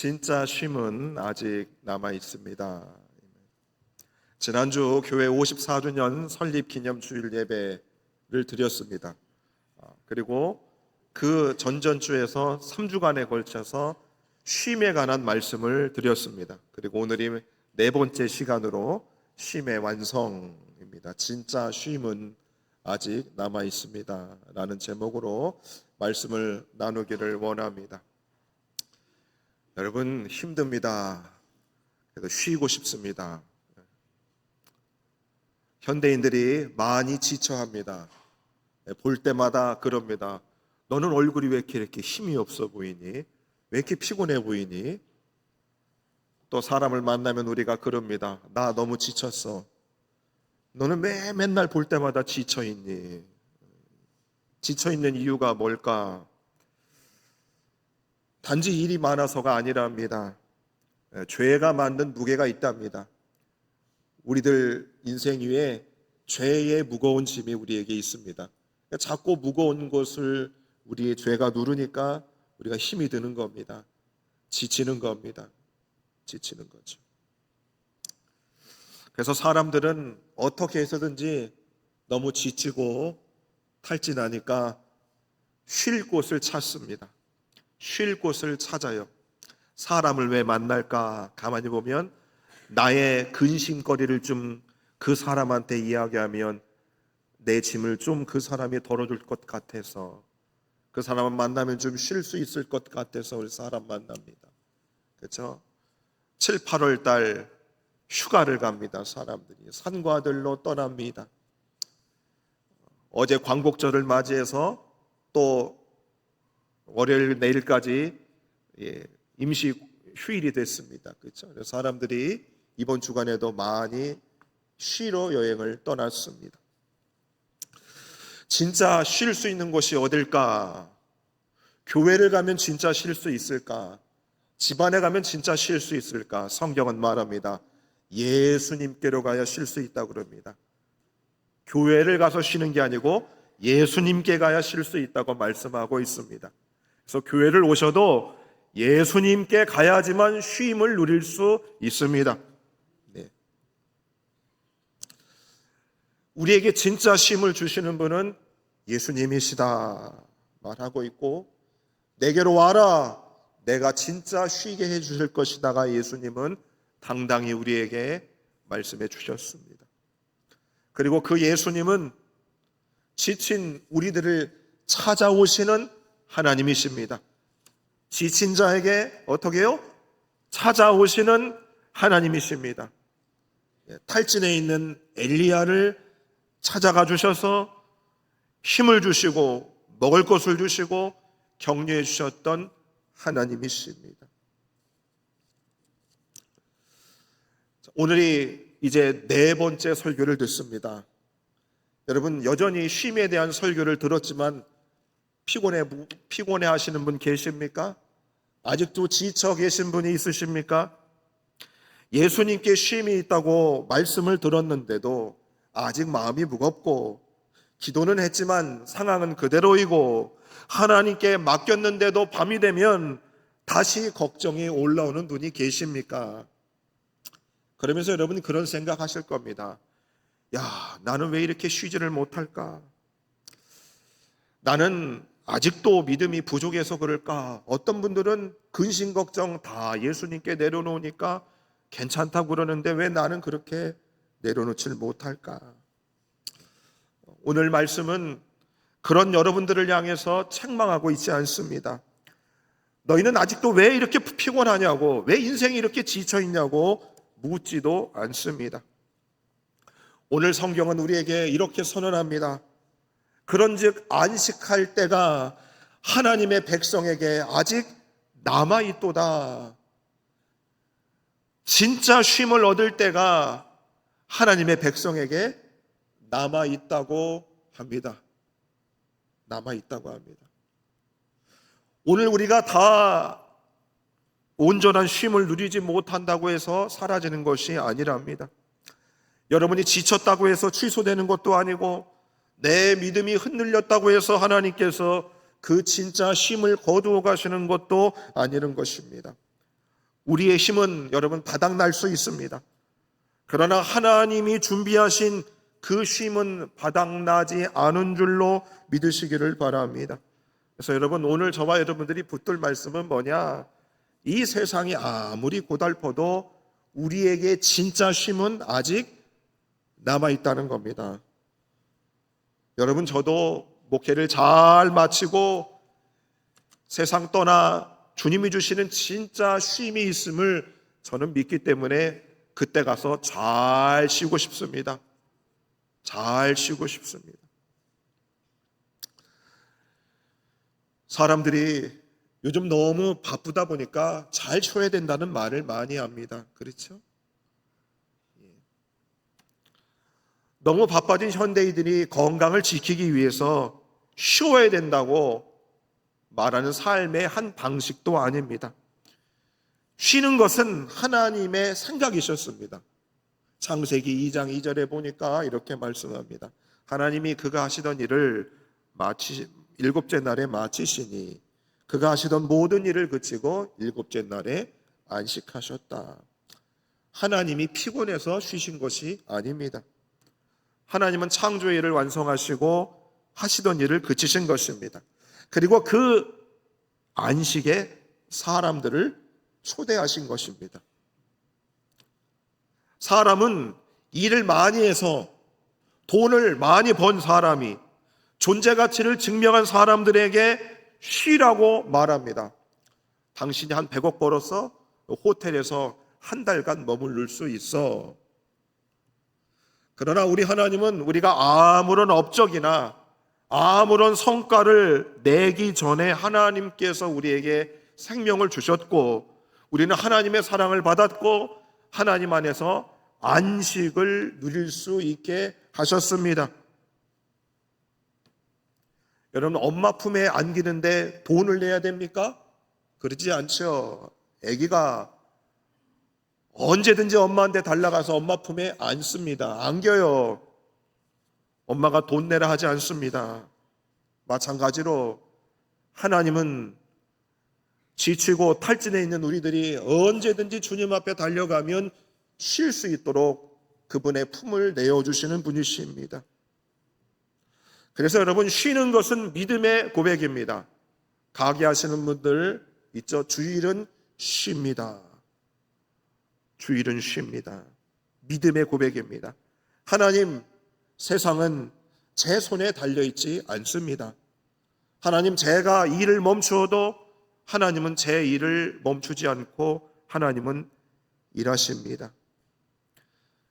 진짜 쉼은 아직 남아 있습니다. 지난주 교회 54주년 설립 기념 주일 예배를 드렸습니다. 그리고 그 전전주에서 3주간에 걸쳐서 쉼에 관한 말씀을 드렸습니다. 그리고 오늘이 네 번째 시간으로 쉼의 완성입니다. 진짜 쉼은 아직 남아 있습니다. 라는 제목으로 말씀을 나누기를 원합니다. 여러분, 힘듭니다. 그래도 쉬고 싶습니다. 현대인들이 많이 지쳐합니다. 볼 때마다 그럽니다. 너는 얼굴이 왜 이렇게 힘이 없어 보이니? 왜 이렇게 피곤해 보이니? 또 사람을 만나면 우리가 그럽니다. 나 너무 지쳤어. 너는 왜 맨날 볼 때마다 지쳐있니? 지쳐있는 이유가 뭘까? 단지 일이 많아서가 아니랍니다. 죄가 만든 무게가 있답니다. 우리들 인생 위에 죄의 무거운 짐이 우리에게 있습니다. 자꾸 무거운 것을 우리의 죄가 누르니까 우리가 힘이 드는 겁니다. 지치는 겁니다. 지치는 거죠. 그래서 사람들은 어떻게 해서든지 너무 지치고 탈진하니까 쉴 곳을 찾습니다. 쉴 곳을 찾아요. 사람을 왜 만날까? 가만히 보면 나의 근심거리를 좀 그 사람한테 이야기하면 내 짐을 좀 그 사람이 덜어줄 것 같아서, 그 사람을 만나면 좀 쉴 수 있을 것 같아서 우리 사람 만납니다. 그렇죠? 7, 8월 달 휴가를 갑니다. 사람들이 산과들로 떠납니다. 어제 광복절을 맞이해서 또 월요일 내일까지 임시 휴일이 됐습니다. 그렇죠? 사람들이 이번 주간에도 많이 쉬러 여행을 떠났습니다. 진짜 쉴 수 있는 곳이 어딜까? 교회를 가면 진짜 쉴 수 있을까? 집안에 가면 진짜 쉴 수 있을까? 성경은 말합니다. 예수님께로 가야 쉴 수 있다고 그럽니다. 교회를 가서 쉬는 게 아니고 예수님께 가야 쉴 수 있다고 말씀하고 있습니다. 그래서 교회를 오셔도 예수님께 가야지만 쉼을 누릴 수 있습니다. 네. 우리에게 진짜 쉼을 주시는 분은 예수님이시다 말하고 있고, 내게로 와라, 내가 진짜 쉬게 해주실 것이다가 예수님은 당당히 우리에게 말씀해 주셨습니다. 그리고 그 예수님은 지친 우리들을 찾아오시는 하나님이십니다. 지친 자에게 어떻게 해요? 찾아오시는 하나님이십니다. 탈진해 있는 엘리야를 찾아가 주셔서 힘을 주시고 먹을 것을 주시고 격려해 주셨던 하나님이십니다. 오늘이 이제 네 번째 설교를 듣습니다. 여러분, 여전히 쉼에 대한 설교를 들었지만 피곤해 하시는 분 계십니까? 아직도 지쳐 계신 분이 있으십니까? 예수님께 쉼이 있다고 말씀을 들었는데도 아직 마음이 무겁고, 기도는 했지만 상황은 그대로이고, 하나님께 맡겼는데도 밤이 되면 다시 걱정이 올라오는 분이 계십니까? 그러면서 여러분이 그런 생각하실 겁니다. 야, 나는 왜 이렇게 쉬지를 못할까? 나는 아직도 믿음이 부족해서 그럴까? 어떤 분들은 근심 걱정 다 예수님께 내려놓으니까 괜찮다고 그러는데 왜 나는 그렇게 내려놓질 못할까? 오늘 말씀은 그런 여러분들을 향해서 책망하고 있지 않습니다. 너희는 아직도 왜 이렇게 피곤하냐고, 왜 인생이 이렇게 지쳐있냐고 묻지도 않습니다. 오늘 성경은 우리에게 이렇게 선언합니다. 그런즉 안식할 때가 하나님의 백성에게 아직 남아있도다. 진짜 쉼을 얻을 때가 하나님의 백성에게 남아있다고 합니다. 남아있다고 합니다. 오늘 우리가 다 온전한 쉼을 누리지 못한다고 해서 사라지는 것이 아니랍니다. 여러분이 지쳤다고 해서 취소되는 것도 아니고, 내 믿음이 흔들렸다고 해서 하나님께서 그 진짜 쉼을 거두어 가시는 것도 아니는 것입니다. 우리의 힘은 여러분 바닥날 수 있습니다. 그러나 하나님이 준비하신 그 쉼은 바닥나지 않은 줄로 믿으시기를 바랍니다. 그래서 여러분, 오늘 저와 여러분들이 붙들 말씀은 뭐냐? 이 세상이 아무리 고달퍼도 우리에게 진짜 쉼은 아직 남아있다는 겁니다. 여러분, 저도 목회를 잘 마치고 세상 떠나 주님이 주시는 진짜 쉼이 있음을 저는 믿기 때문에 그때 가서 잘 쉬고 싶습니다. 잘 쉬고 싶습니다. 사람들이 요즘 너무 바쁘다 보니까 잘 쉬어야 된다는 말을 많이 합니다. 그렇죠? 너무 바빠진 현대인들이 건강을 지키기 위해서 쉬어야 된다고 말하는 삶의 한 방식도 아닙니다. 쉬는 것은 하나님의 생각이셨습니다. 창세기 2장 2절에 보니까 이렇게 말씀합니다. 하나님이 그가 하시던 일을 일곱째 날에 마치시니 그가 하시던 모든 일을 그치고 일곱째 날에 안식하셨다. 하나님이 피곤해서 쉬신 것이 아닙니다. 하나님은 창조의 일을 완성하시고 하시던 일을 그치신 것입니다. 그리고 그 안식에 사람들을 초대하신 것입니다. 사람은 일을 많이 해서 돈을 많이 번 사람이 존재 가치를 증명한 사람들에게 쉬라고 말합니다. 당신이 한 100억 벌어서 호텔에서 한 달간 머무를 수 있어. 그러나 우리 하나님은 우리가 아무런 업적이나 아무런 성과를 내기 전에 하나님께서 우리에게 생명을 주셨고 우리는 하나님의 사랑을 받았고 하나님 안에서 안식을 누릴 수 있게 하셨습니다. 여러분, 엄마 품에 안기는데 돈을 내야 됩니까? 그러지 않죠. 아기가 언제든지 엄마한테 달려가서 엄마 품에 안습니다. 안겨요. 엄마가 돈 내라 하지 않습니다. 마찬가지로 하나님은 지치고 탈진해 있는 우리들이 언제든지 주님 앞에 달려가면 쉴 수 있도록 그분의 품을 내어주시는 분이십니다. 그래서 여러분, 쉬는 것은 믿음의 고백입니다. 가게 하시는 분들 있죠? 주일은 쉽니다. 주일은 쉽니다. 믿음의 고백입니다. 하나님, 세상은 제 손에 달려있지 않습니다. 하나님, 제가 일을 멈추어도 하나님은 제 일을 멈추지 않고 하나님은 일하십니다.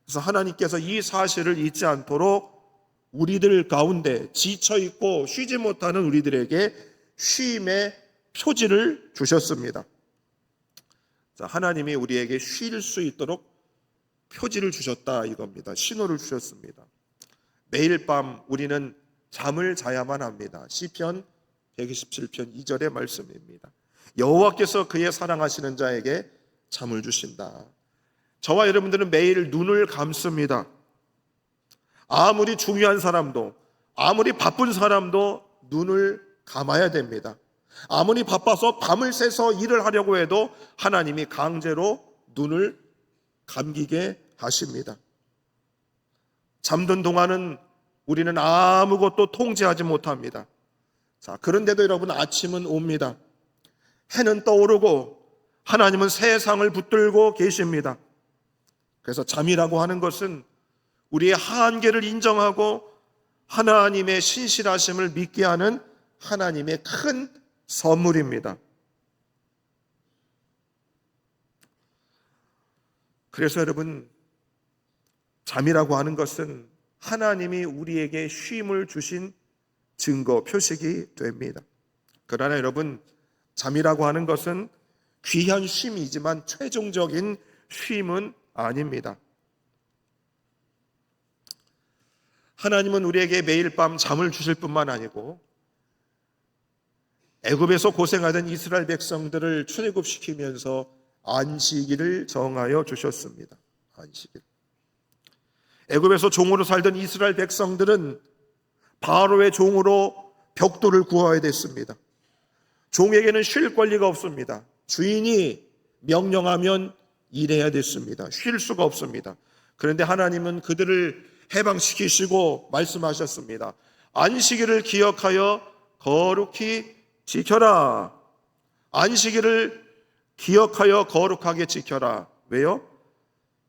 그래서 하나님께서 이 사실을 잊지 않도록 우리들 가운데 지쳐있고 쉬지 못하는 우리들에게 쉼의 표지를 주셨습니다. 하나님이 우리에게 쉴 수 있도록 표지를 주셨다 이겁니다. 신호를 주셨습니다. 매일 밤 우리는 잠을 자야만 합니다. 시편 127편 2절의 말씀입니다. 여호와께서 그의 사랑하시는 자에게 잠을 주신다. 저와 여러분들은 매일 눈을 감습니다. 아무리 중요한 사람도, 아무리 바쁜 사람도 눈을 감아야 됩니다. 아무리 바빠서 밤을 새서 일을 하려고 해도 하나님이 강제로 눈을 감기게 하십니다. 잠든 동안은 우리는 아무것도 통제하지 못합니다. 자, 그런데도 여러분, 아침은 옵니다. 해는 떠오르고 하나님은 세상을 붙들고 계십니다. 그래서 잠이라고 하는 것은 우리의 한계를 인정하고 하나님의 신실하심을 믿게 하는 하나님의 큰 선물입니다. 그래서 여러분, 잠이라고 하는 것은 하나님이 우리에게 쉼을 주신 증거, 표식이 됩니다. 그러나 여러분, 잠이라고 하는 것은 귀한 쉼이지만 최종적인 쉼은 아닙니다. 하나님은 우리에게 매일 밤 잠을 주실 뿐만 아니고 애굽에서 고생하던 이스라엘 백성들을 출애굽시키면서 안식일을 정하여 주셨습니다. 안식일. 애굽에서 종으로 살던 이스라엘 백성들은 바로의 종으로 벽돌을 구워야 됐습니다. 종에게는 쉴 권리가 없습니다. 주인이 명령하면 일해야 됐습니다. 쉴 수가 없습니다. 그런데 하나님은 그들을 해방시키시고 말씀하셨습니다. 안식일을 기억하여 거룩히 지켜라. 안식일을 기억하여 거룩하게 지켜라. 왜요?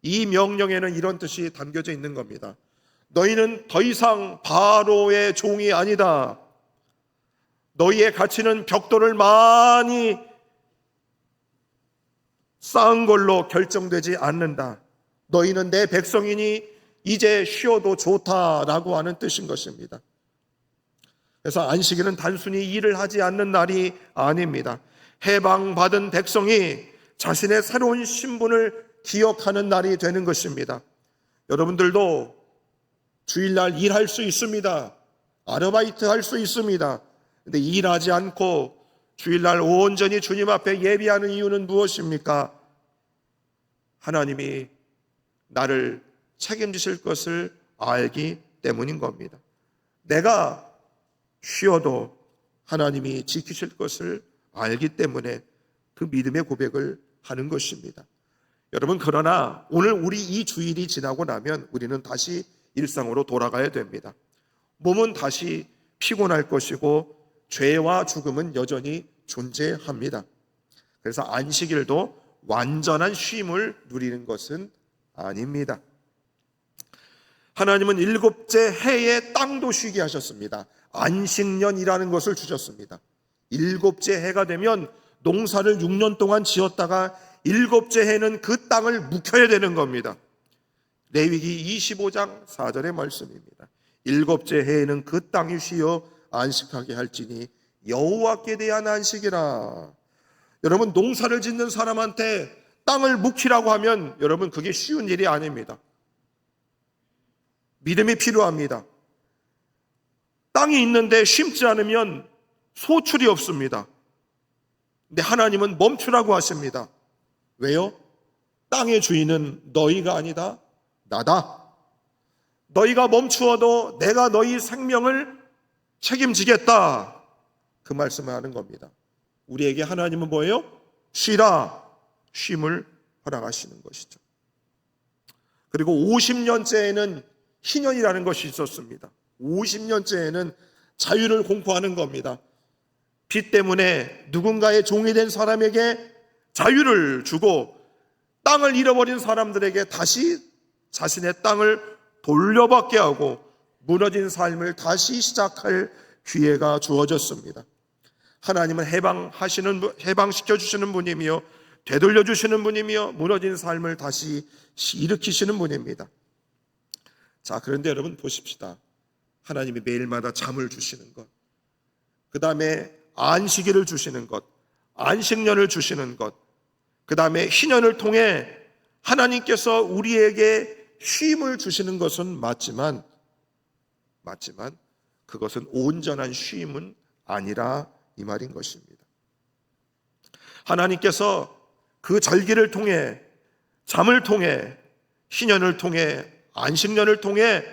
이 명령에는 이런 뜻이 담겨져 있는 겁니다. 너희는 더 이상 바로의 종이 아니다. 너희의 가치는 벽돌을 많이 쌓은 걸로 결정되지 않는다. 너희는 내 백성이니 이제 쉬어도 좋다라고 하는 뜻인 것입니다. 그래서 안식일은 단순히 일을 하지 않는 날이 아닙니다. 해방받은 백성이 자신의 새로운 신분을 기억하는 날이 되는 것입니다. 여러분들도 주일날 일할 수 있습니다. 아르바이트 할 수 있습니다. 근데 일하지 않고 주일날 온전히 주님 앞에 예비하는 이유는 무엇입니까? 하나님이 나를 책임지실 것을 알기 때문인 겁니다. 내가 쉬어도 하나님이 지키실 것을 알기 때문에 그 믿음의 고백을 하는 것입니다. 여러분, 그러나 오늘 우리 이 주일이 지나고 나면 우리는 다시 일상으로 돌아가야 됩니다. 몸은 다시 피곤할 것이고 죄와 죽음은 여전히 존재합니다. 그래서 안식일도 완전한 쉼을 누리는 것은 아닙니다. 하나님은 일곱째 해에 땅도 쉬게 하셨습니다. 안식년이라는 것을 주셨습니다. 일곱째 해가 되면 농사를 6년 동안 지었다가 일곱째 해는 그 땅을 묵혀야 되는 겁니다. 레위기 25장 4절의 말씀입니다. 일곱째 해에는 그 땅이 쉬어 안식하게 할지니 여호와께 대한 안식이라. 여러분, 농사를 짓는 사람한테 땅을 묵히라고 하면 여러분 그게 쉬운 일이 아닙니다. 믿음이 필요합니다. 땅이 있는데 심지 않으면 소출이 없습니다. 근데 하나님은 멈추라고 하십니다. 왜요? 땅의 주인은 너희가 아니다, 나다. 너희가 멈추어도 내가 너희 생명을 책임지겠다. 그 말씀을 하는 겁니다. 우리에게 하나님은 뭐예요? 쉬라. 쉼을 허락하시는 것이죠. 그리고 50년째에는 희년이라는 것이 있었습니다. 50년째에는 자유를 공포하는 겁니다. 빚 때문에 누군가의 종이 된 사람에게 자유를 주고 땅을 잃어버린 사람들에게 다시 자신의 땅을 돌려받게 하고 무너진 삶을 다시 시작할 기회가 주어졌습니다. 하나님은 해방시켜 주시는 분이며 되돌려 주시는 분이며 무너진 삶을 다시 일으키시는 분입니다. 자, 그런데 여러분 보십시다. 하나님이 매일마다 잠을 주시는 것, 그 다음에 안식일을 주시는 것, 안식년을 주시는 것, 그 다음에 희년을 통해 하나님께서 우리에게 쉼을 주시는 것은 맞지만 그것은 온전한 쉼은 아니라 이 말인 것입니다. 하나님께서 그 절기를 통해, 잠을 통해, 희년을 통해, 안식년을 통해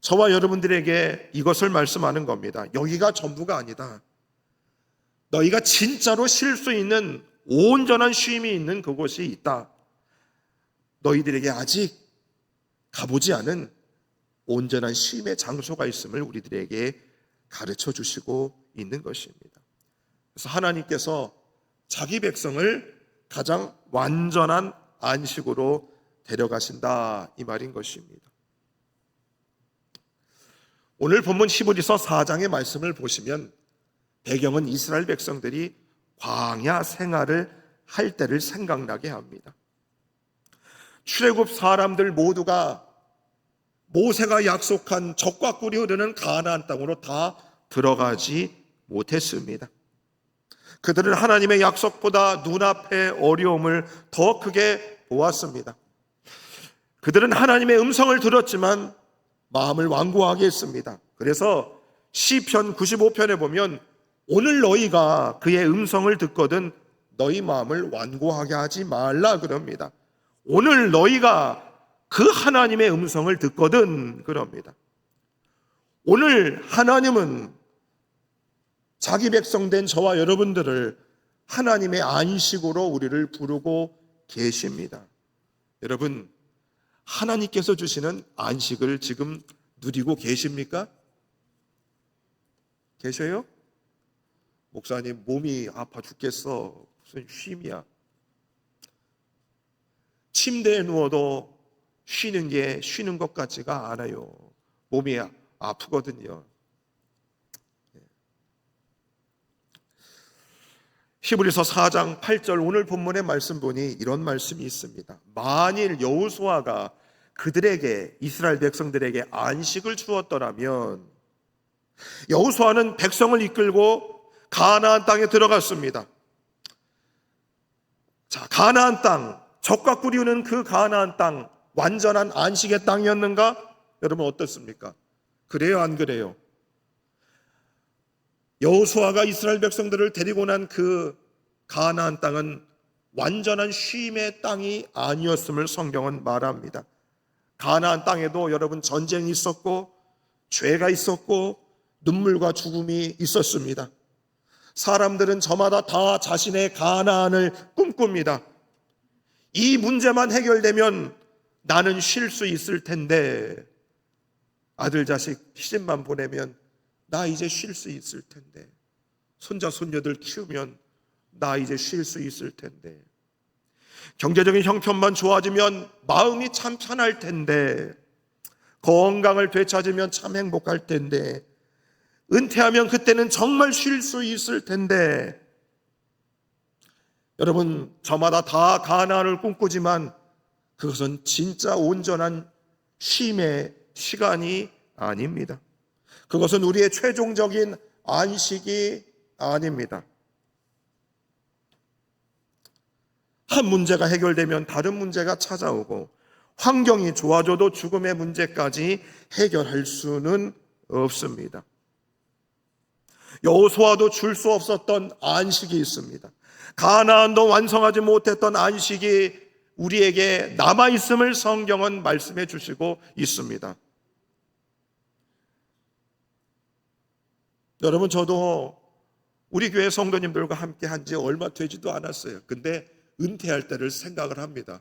저와 여러분들에게 이것을 말씀하는 겁니다. 여기가 전부가 아니다. 너희가 진짜로 쉴 수 있는 온전한 쉼이 있는 그곳이 있다. 너희들에게 아직 가보지 않은 온전한 쉼의 장소가 있음을 우리들에게 가르쳐 주시고 있는 것입니다. 그래서 하나님께서 자기 백성을 가장 완전한 안식으로 데려가신다, 이 말인 것입니다. 오늘 본문 히브리서 4장의 말씀을 보시면 배경은 이스라엘 백성들이 광야 생활을 할 때를 생각나게 합니다. 출애굽 사람들 모두가 모세가 약속한 젖과 꿀이 흐르는 가나안 땅으로 다 들어가지 못했습니다. 그들은 하나님의 약속보다 눈앞의 어려움을 더 크게 보았습니다. 그들은 하나님의 음성을 들었지만 마음을 완고하게 했습니다. 그래서 시편 95편에 보면 오늘 너희가 그의 음성을 듣거든 너희 마음을 완고하게 하지 말라 그럽니다. 오늘 너희가 그 하나님의 음성을 듣거든 그럽니다. 오늘 하나님은 자기 백성된 저와 여러분들을 하나님의 안식으로 우리를 부르고 계십니다. 여러분, 하나님께서 주시는 안식을 지금 누리고 계십니까? 계셔요? 목사님, 몸이 아파 죽겠어. 무슨 쉼이야. 침대에 누워도 쉬는 게 쉬는 것 같지가 않아요. 몸이 아프거든요. 히브리서 4장 8절 오늘 본문의 말씀 보니 이런 말씀이 있습니다. 만일 여호수아가 그들에게, 이스라엘 백성들에게 안식을 주었더라면, 여호수아는 백성을 이끌고 가나안 땅에 들어갔습니다. 자, 가나안 땅, 적과 꿀이우는 그 가나안 땅, 완전한 안식의 땅이었는가? 여러분 어떻습니까? 그래요, 안 그래요? 여호수아가 이스라엘 백성들을 데리고 난 그 가나안 땅은 완전한 쉼의 땅이 아니었음을 성경은 말합니다. 가나안 땅에도 여러분 전쟁이 있었고 죄가 있었고 눈물과 죽음이 있었습니다. 사람들은 저마다 다 자신의 가나안을 꿈꿉니다. 이 문제만 해결되면 나는 쉴 수 있을 텐데, 아들 자식 시집만 보내면 나 이제 쉴 수 있을 텐데, 손자 손녀들 키우면 나 이제 쉴 수 있을 텐데, 경제적인 형편만 좋아지면 마음이 참 편할 텐데, 건강을 되찾으면 참 행복할 텐데, 은퇴하면 그때는 정말 쉴 수 있을 텐데. 여러분, 저마다 다 가나안을 꿈꾸지만 그것은 진짜 온전한 쉼의 시간이 아닙니다. 그것은 우리의 최종적인 안식이 아닙니다. 한 문제가 해결되면 다른 문제가 찾아오고, 환경이 좋아져도 죽음의 문제까지 해결할 수는 없습니다. 여호수아도 줄 수 없었던 안식이 있습니다. 가나안도 완성하지 못했던 안식이 우리에게 남아있음을 성경은 말씀해 주시고 있습니다. 여러분, 저도 우리 교회 성도님들과 함께 한 지 얼마 되지도 않았어요. 근데 은퇴할 때를 생각을 합니다.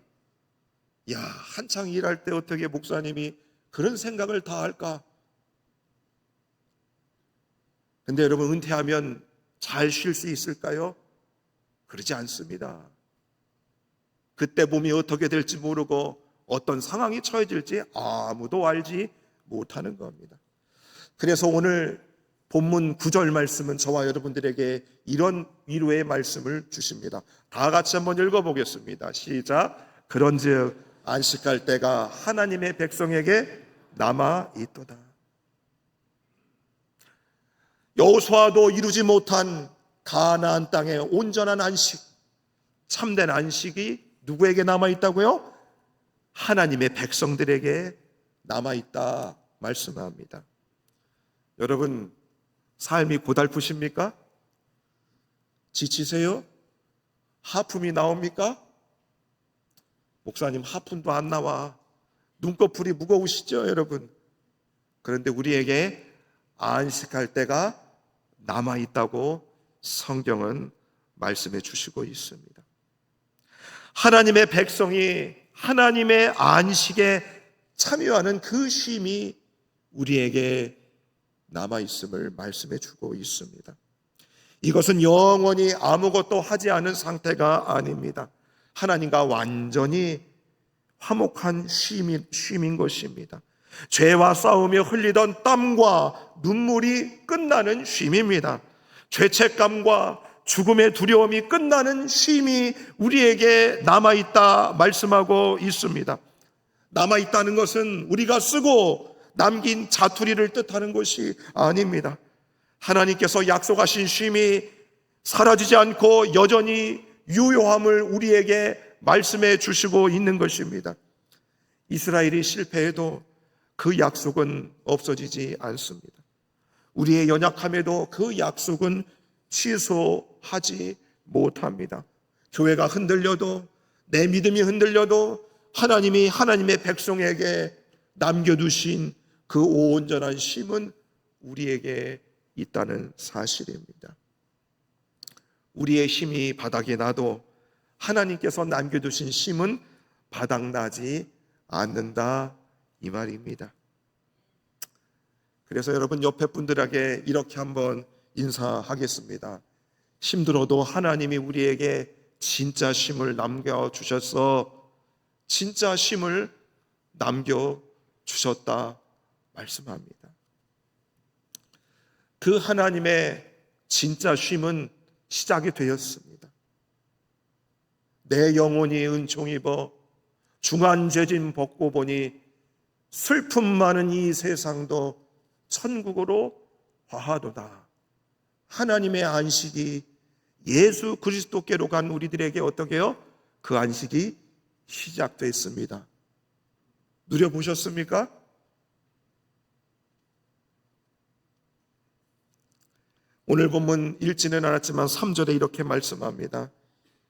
야, 한창 일할 때 어떻게 목사님이 그런 생각을 다 할까? 근데 여러분, 은퇴하면 잘 쉴 수 있을까요? 그러지 않습니다. 그때 몸이 어떻게 될지 모르고 어떤 상황이 처해질지 아무도 알지 못하는 겁니다. 그래서 오늘 본문 9절 말씀은 저와 여러분들에게 이런 위로의 말씀을 주십니다. 다 같이 한번 읽어보겠습니다. 시작. 그런즉 안식할 때가 하나님의 백성에게 남아 있도다. 여호수아도 이루지 못한 가나안 땅의 온전한 안식, 참된 안식이 누구에게 남아 있다고요? 하나님의 백성들에게 남아 있다 말씀합니다. 여러분, 삶이 고달프십니까? 지치세요? 하품이 나옵니까? 목사님, 하품도 안 나와. 눈꺼풀이 무거우시죠, 여러분? 그런데 우리에게 안식할 때가 남아 있다고 성경은 말씀해 주시고 있습니다. 하나님의 백성이 하나님의 안식에 참여하는 그 쉼이 우리에게 남아 있음을 말씀해 주고 있습니다. 이것은 영원히 아무것도 하지 않은 상태가 아닙니다. 하나님과 완전히 화목한 쉼인 것입니다. 죄와 싸우며 흘리던 땀과 눈물이 끝나는 쉼입니다. 죄책감과 죽음의 두려움이 끝나는 쉼이 우리에게 남아있다 말씀하고 있습니다. 남아있다는 것은 우리가 쓰고 남긴 자투리를 뜻하는 것이 아닙니다. 하나님께서 약속하신 쉼이 사라지지 않고 여전히 유효함을 우리에게 말씀해 주시고 있는 것입니다. 이스라엘이 실패해도 그 약속은 없어지지 않습니다. 우리의 연약함에도 그 약속은 취소하지 못합니다. 교회가 흔들려도, 내 믿음이 흔들려도 하나님이 하나님의 백성에게 남겨두신 그 온전한 쉼은 우리에게 있다는 사실입니다. 우리의 힘이 바닥이 나도 하나님께서 남겨두신 쉼은 바닥나지 않는다, 이 말입니다. 그래서 여러분 옆에 분들에게 이렇게 한번 인사하겠습니다. 힘들어도 하나님이 우리에게 진짜 쉼을 남겨주셔서 진짜 쉼을 남겨주셨다 말씀합니다. 그 하나님의 진짜 쉼은 시작이 되었습니다. 내 영혼이 은총 입어 중한 죄짐 벗고 보니 슬픔 많은 이 세상도 천국으로 화하도다. 하나님의 안식이 예수 그리스도께로 간 우리들에게 어떻게 해요? 그 안식이 시작됐습니다. 누려보셨습니까? 오늘 본문 읽지는 않았지만 3절에 이렇게 말씀합니다.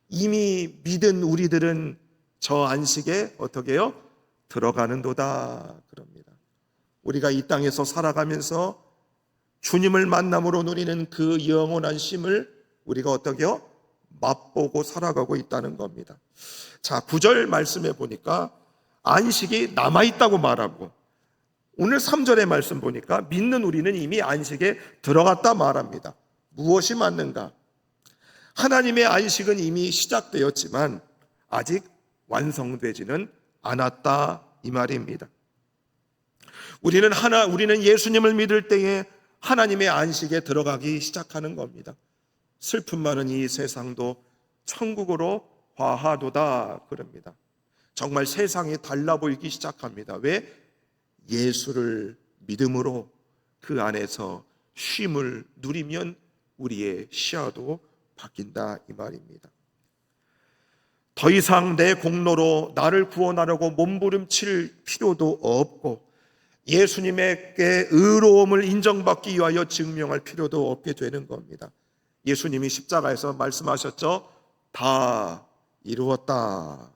이미 믿은 우리들은 저 안식에 어떻게 해요? 들어가는도다 그럽니다. 우리가 이 땅에서 살아가면서 주님을 만남으로 누리는 그 영원한 쉼을 우리가 어떻게 해요? 맛보고 살아가고 있다는 겁니다. 자, 9절 말씀해 보니까 안식이 남아있다고 말하고, 오늘 3절의 말씀 보니까 믿는 우리는 이미 안식에 들어갔다 말합니다. 무엇이 맞는가? 하나님의 안식은 이미 시작되었지만 아직 완성되지는 않았다, 이 말입니다. 우리는 예수님을 믿을 때에 하나님의 안식에 들어가기 시작하는 겁니다. 슬픔 많은 이 세상도 천국으로 화하도다 그럽니다. 정말 세상이 달라 보이기 시작합니다. 왜? 예수를 믿음으로 그 안에서 쉼을 누리면 우리의 시야도 바뀐다, 이 말입니다. 더 이상 내 공로로 나를 구원하려고 몸부림칠 필요도 없고 예수님에게 의로움을 인정받기 위하여 증명할 필요도 없게 되는 겁니다. 예수님이 십자가에서 말씀하셨죠. 다 이루었다.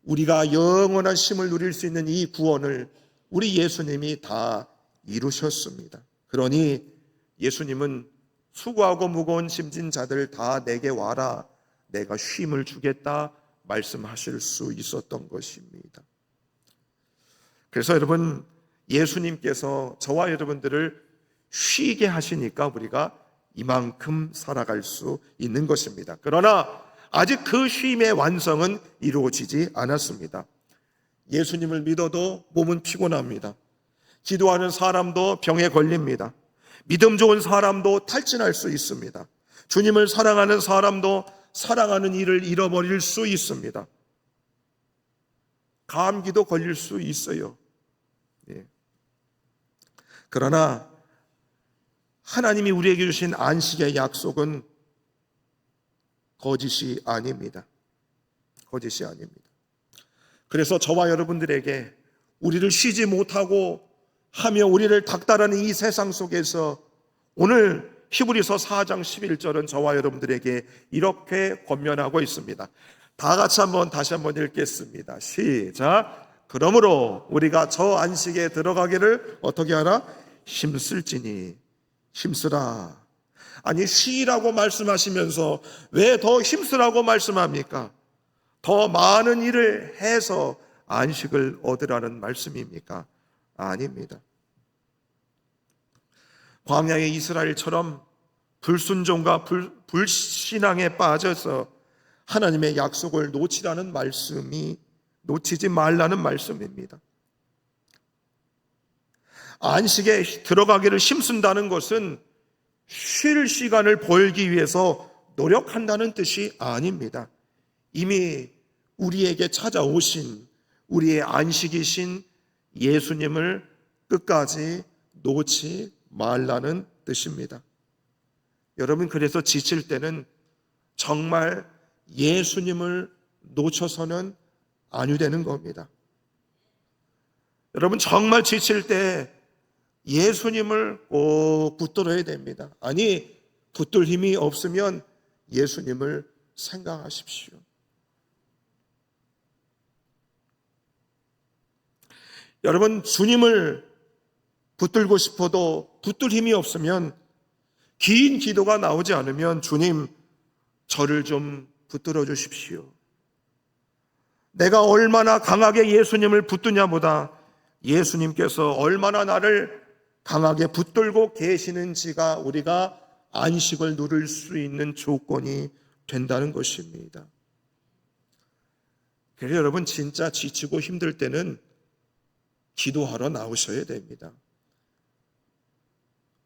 우리가 영원한 쉼을 누릴 수 있는 이 구원을 우리 예수님이 다 이루셨습니다. 그러니 예수님은 수고하고 무거운 짐진 자들 다 내게 와라, 내가 쉼을 주겠다 말씀하실 수 있었던 것입니다. 그래서 여러분, 예수님께서 저와 여러분들을 쉬게 하시니까 우리가 이만큼 살아갈 수 있는 것입니다. 그러나 아직 그 쉼의 완성은 이루어지지 않았습니다. 예수님을 믿어도 몸은 피곤합니다. 기도하는 사람도 병에 걸립니다. 믿음 좋은 사람도 탈진할 수 있습니다. 주님을 사랑하는 사람도 사랑하는 일을 잃어버릴 수 있습니다. 감기도 걸릴 수 있어요. 예. 그러나 하나님이 우리에게 주신 안식의 약속은 거짓이 아닙니다. 거짓이 아닙니다. 그래서 저와 여러분들에게 우리를 쉬지 못하고 하며 우리를 닥달하는 이 세상 속에서 오늘 히브리서 4장 11절은 저와 여러분들에게 이렇게 권면하고 있습니다. 다 같이 다시 한번 읽겠습니다. 시작. 그러므로 우리가 저 안식에 들어가기를 어떻게 하라? 힘쓸지니. 힘쓰라. 아니, 쉬라고 말씀하시면서 왜 더 힘쓰라고 말씀합니까? 더 많은 일을 해서 안식을 얻으라는 말씀입니까? 아닙니다. 광야의 이스라엘처럼 불순종과 불신앙에 빠져서 하나님의 약속을 놓치라는 말씀이, 놓치지 말라는 말씀입니다. 안식에 들어가기를 힘쓴다는 것은 쉴 시간을 벌기 위해서 노력한다는 뜻이 아닙니다. 이미 우리에게 찾아오신 우리의 안식이신 예수님을 끝까지 놓지 말라는 뜻입니다. 여러분, 그래서 지칠 때는 정말 예수님을 놓쳐서는 아니 되는 겁니다. 여러분, 정말 지칠 때 예수님을 꼭 붙들어야 됩니다. 아니, 붙들 힘이 없으면 예수님을 생각하십시오. 여러분, 주님을 붙들고 싶어도 붙들 힘이 없으면 긴 기도가 나오지 않으면 주님, 저를 좀 붙들어 주십시오. 내가 얼마나 강하게 예수님을 붙드냐보다 예수님께서 얼마나 나를 강하게 붙들고 계시는지가 우리가 안식을 누릴 수 있는 조건이 된다는 것입니다. 그래서 여러분, 진짜 지치고 힘들 때는 기도하러 나오셔야 됩니다.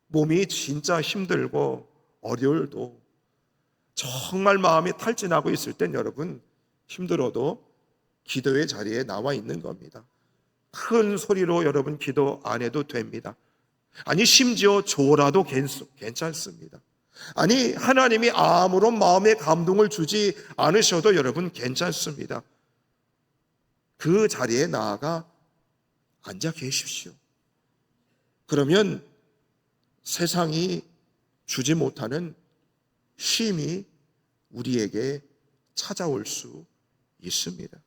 몸이 진짜 힘들고 어려울도 정말 마음이 탈진하고 있을 땐 여러분, 힘들어도 기도의 자리에 나와 있는 겁니다. 큰 소리로 여러분 기도 안 해도 됩니다. 아니, 심지어 조라도 괜찮습니다. 아니, 하나님이 아무런 마음의 감동을 주지 않으셔도 여러분 괜찮습니다. 그 자리에 나아가 앉아 계십시오. 그러면 세상이 주지 못하는 쉼이 우리에게 찾아올 수 있습니다.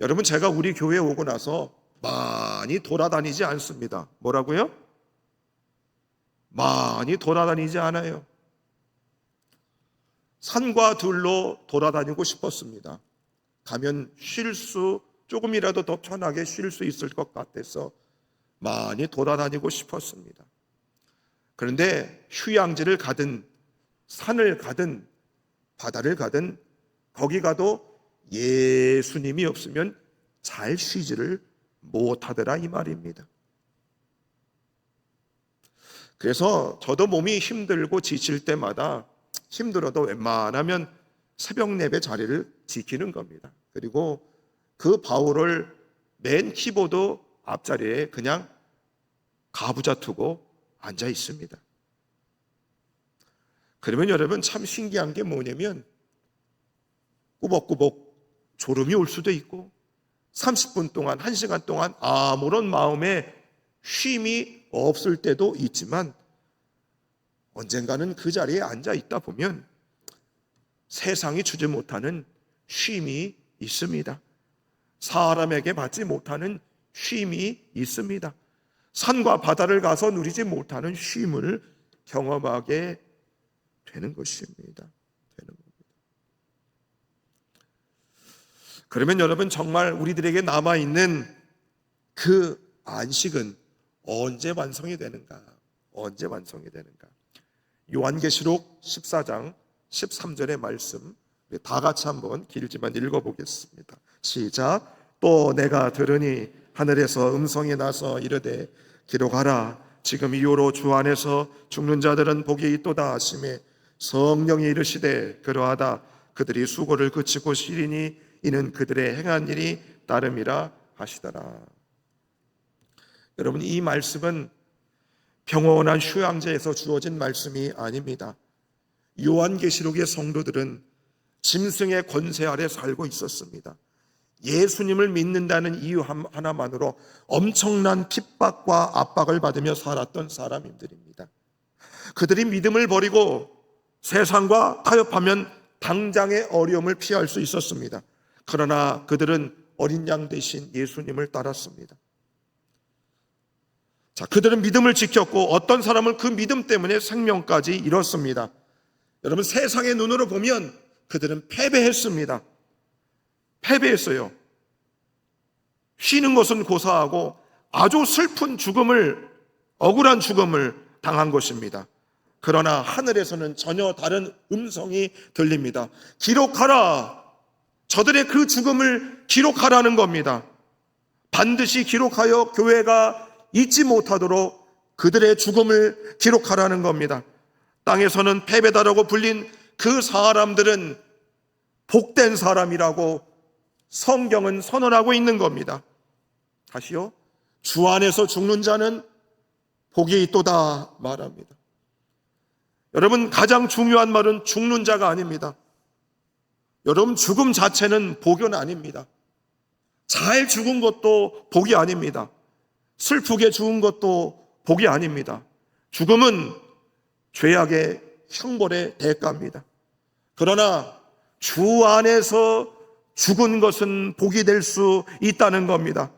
여러분, 제가 우리 교회에 오고 나서 많이 돌아다니지 않습니다. 뭐라고요? 많이 돌아다니지 않아요. 산과 들로 돌아다니고 싶었습니다. 가면 조금이라도 더 편하게 쉴 수 있을 것 같아서 많이 돌아다니고 싶었습니다. 그런데 휴양지를 가든 산을 가든 바다를 가든 거기 가도 예수님이 없으면 잘 쉬지를 못하더라, 이 말입니다. 그래서 저도 몸이 힘들고 지칠 때마다 힘들어도 웬만하면 새벽 예배 자리를 지키는 겁니다. 그리고 그 바울을 맨 키보드 앞자리에 그냥 가부좌 두고 앉아 있습니다. 그러면 여러분, 참 신기한 게 뭐냐면 꾸벅꾸벅 졸음이 올 수도 있고 30분 동안, 1시간 동안 아무런 마음에 쉼이 없을 때도 있지만 언젠가는 그 자리에 앉아 있다 보면 세상이 주지 못하는 쉼이 있습니다. 사람에게 받지 못하는 쉼이 있습니다. 산과 바다를 가서 누리지 못하는 쉼을 경험하게 되는 것입니다. 그러면 여러분, 정말 우리들에게 남아있는 그 안식은 언제 완성이 되는가? 언제 완성이 되는가? 요한계시록 14장 13절의 말씀 다 같이 한번 길지만 읽어보겠습니다. 시작. 또 내가 들으니 하늘에서 음성이 나서 이르되 기록하라. 지금 이후로 주 안에서 죽는 자들은 복이 있도다 하시매 성령이 이르시되 그러하다. 그들이 수고를 그치고 쉬리니 이는 그들의 행한 일이 따름이라 하시더라. 여러분, 이 말씀은 평온한 휴양지에서 주어진 말씀이 아닙니다. 요한계시록의 성도들은 짐승의 권세 아래 살고 있었습니다. 예수님을 믿는다는 이유 하나만으로 엄청난 핍박과 압박을 받으며 살았던 사람들입니다. 그들이 믿음을 버리고 세상과 타협하면 당장의 어려움을 피할 수 있었습니다. 그러나 그들은 어린 양 대신 예수님을 따랐습니다. 자, 그들은 믿음을 지켰고 어떤 사람은 그 믿음 때문에 생명까지 잃었습니다. 여러분, 세상의 눈으로 보면 그들은 패배했습니다. 패배했어요. 쉬는 것은 고사하고 아주 슬픈 죽음을, 억울한 죽음을 당한 것입니다. 그러나 하늘에서는 전혀 다른 음성이 들립니다. 기록하라. 저들의 그 죽음을 기록하라는 겁니다. 반드시 기록하여 교회가 잊지 못하도록 그들의 죽음을 기록하라는 겁니다. 땅에서는 패배다라고 불린 그 사람들은 복된 사람이라고 성경은 선언하고 있는 겁니다. 다시요. 주 안에서 죽는 자는 복이 있도다 말합니다. 여러분, 가장 중요한 말은 죽는 자가 아닙니다. 여러분, 죽음 자체는 복은 아닙니다. 잘 죽은 것도 복이 아닙니다. 슬프게 죽은 것도 복이 아닙니다. 죽음은 죄악의 형벌의 대가입니다. 그러나 주 안에서 죽은 것은 복이 될 수 있다는 겁니다.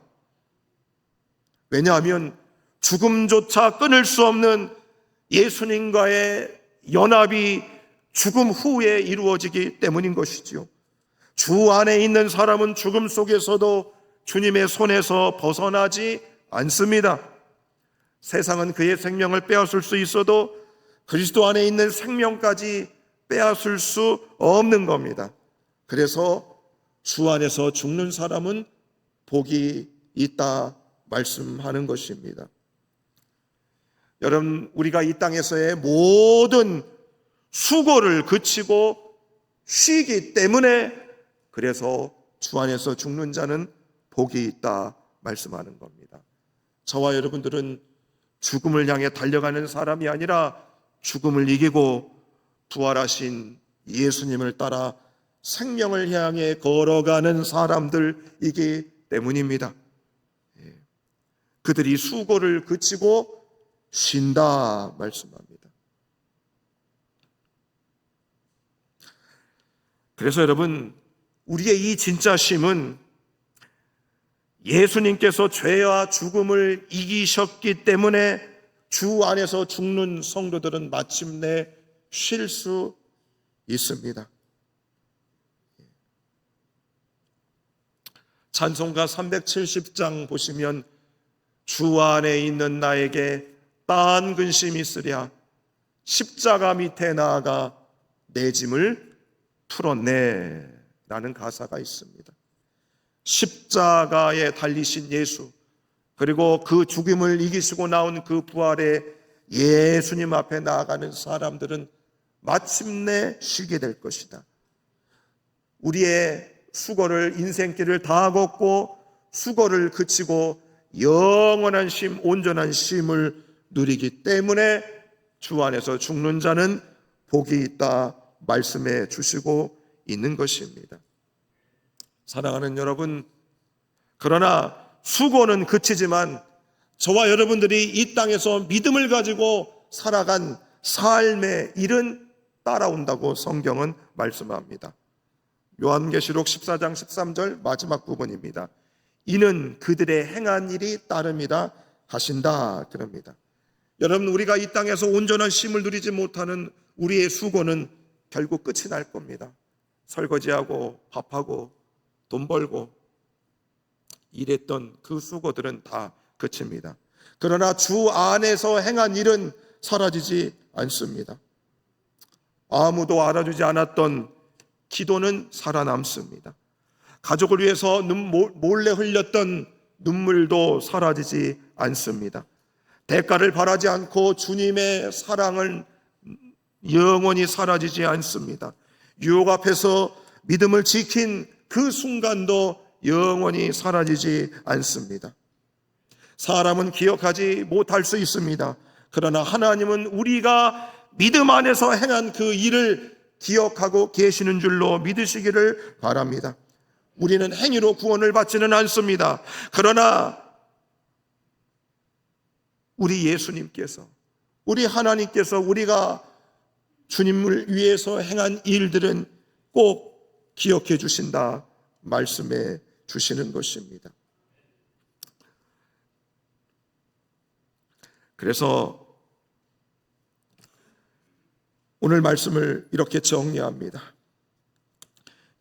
왜냐하면 죽음조차 끊을 수 없는 예수님과의 연합이 죽음 후에 이루어지기 때문인 것이지요. 주 안에 있는 사람은 죽음 속에서도 주님의 손에서 벗어나지 않습니다. 세상은 그의 생명을 빼앗을 수 있어도 그리스도 안에 있는 생명까지 빼앗을 수 없는 겁니다. 그래서 주 안에서 죽는 사람은 복이 있다 말씀하는 것입니다. 여러분, 우리가 이 땅에서의 모든 수고를 그치고 쉬기 때문에 그래서 주 안에서 죽는 자는 복이 있다 말씀하는 겁니다. 저와 여러분들은 죽음을 향해 달려가는 사람이 아니라 죽음을 이기고 부활하신 예수님을 따라 생명을 향해 걸어가는 사람들이기 때문입니다. 그들이 수고를 그치고 쉰다 말씀합니다. 그래서 여러분, 우리의 이 진짜 쉼은 예수님께서 죄와 죽음을 이기셨기 때문에 주 안에서 죽는 성도들은 마침내 쉴 수 있습니다. 찬송가 370장 보시면 주 안에 있는 나에게 따한 근심이 있으랴 십자가 밑에 나아가 내 짐을 풀었네 라는 가사가 있습니다. 십자가에 달리신 예수, 그리고 그 죽음을 이기시고 나온 그 부활의 예수님 앞에 나아가는 사람들은 마침내 쉬게 될 것이다. 우리의 수고를, 인생길을 다 걷고 수고를 그치고 영원한 쉼, 온전한 쉼을 누리기 때문에 주 안에서 죽는 자는 복이 있다 말씀해 주시고 있는 것입니다. 사랑하는 여러분, 그러나 수고는 그치지만 저와 여러분들이 이 땅에서 믿음을 가지고 살아간 삶의 일은 따라온다고 성경은 말씀합니다. 요한계시록 14장 13절 마지막 부분입니다. 이는 그들의 행한 일이 따릅니다 하신다 그럽니다. 여러분, 우리가 이 땅에서 온전한 쉼을 누리지 못하는 우리의 수고는 결국 끝이 날 겁니다. 설거지하고 밥하고 돈 벌고 일했던 그 수고들은 다 그칩니다. 그러나 주 안에서 행한 일은 사라지지 않습니다. 아무도 알아주지 않았던 기도는 살아남습니다. 가족을 위해서 몰래 흘렸던 눈물도 사라지지 않습니다. 대가를 바라지 않고 주님의 사랑은 영원히 사라지지 않습니다. 유혹 앞에서 믿음을 지킨 그 순간도 영원히 사라지지 않습니다. 사람은 기억하지 못할 수 있습니다. 그러나 하나님은 우리가 믿음 안에서 행한 그 일을 기억하고 계시는 줄로 믿으시기를 바랍니다. 우리는 행위로 구원을 받지는 않습니다. 그러나 우리 예수님께서, 우리 하나님께서 우리가 주님을 위해서 행한 일들은 꼭 기억해 주신다 말씀해 주시는 것입니다. 그래서 오늘 말씀을 이렇게 정리합니다.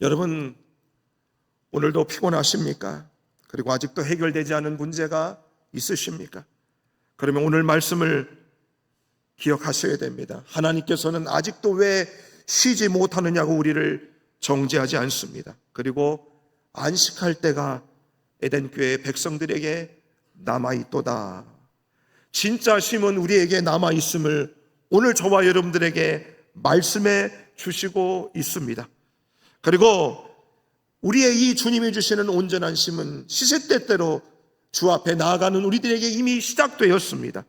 여러분, 오늘도 피곤하십니까? 그리고 아직도 해결되지 않은 문제가 있으십니까? 그러면 오늘 말씀을 기억하셔야 됩니다. 하나님께서는 아직도 왜 쉬지 못하느냐고 우리를 정죄하지 않습니다. 그리고 안식할 때가 에덴 교회 백성들에게 남아있도다. 진짜 쉼은 우리에게 남아있음을 오늘 저와 여러분들에게 말씀해 주시고 있습니다. 그리고 우리의 이 주님이 주시는 온전한 쉼은 시시때때로 주 앞에 나아가는 우리들에게 이미 시작되었습니다.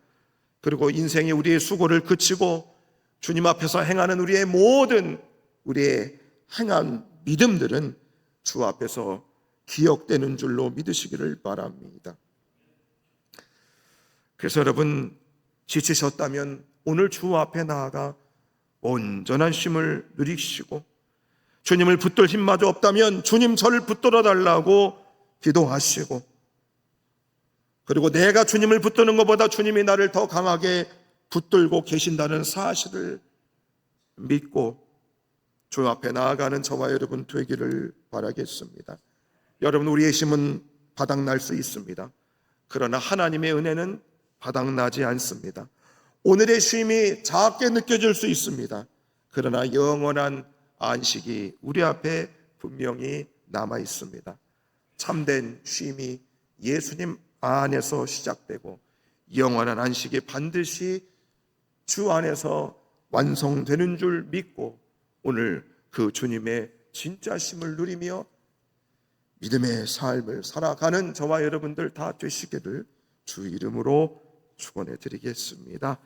그리고 인생의 우리의 수고를 그치고 주님 앞에서 행하는 우리의 모든 우리의 행한 믿음들은 주 앞에서 기억되는 줄로 믿으시기를 바랍니다. 그래서 여러분, 지치셨다면 오늘 주 앞에 나아가 온전한 쉼을 누리시고, 주님을 붙들 힘마저 없다면 주님 저를 붙들어 달라고 기도하시고, 그리고 내가 주님을 붙드는 것보다 주님이 나를 더 강하게 붙들고 계신다는 사실을 믿고 주 앞에 나아가는 저와 여러분 되기를 바라겠습니다. 여러분, 우리의 힘은 바닥날 수 있습니다. 그러나 하나님의 은혜는 바닥나지 않습니다. 오늘의 쉼이 작게 느껴질 수 있습니다. 그러나 영원한 안식이 우리 앞에 분명히 남아 있습니다. 참된 쉼이 예수님 안에서 시작되고 영원한 안식이 반드시 주 안에서 완성되는 줄 믿고 오늘 그 주님의 진짜 쉼을 누리며 믿음의 삶을 살아가는 저와 여러분들 다 되시기를 주 이름으로 축원해 드리겠습니다.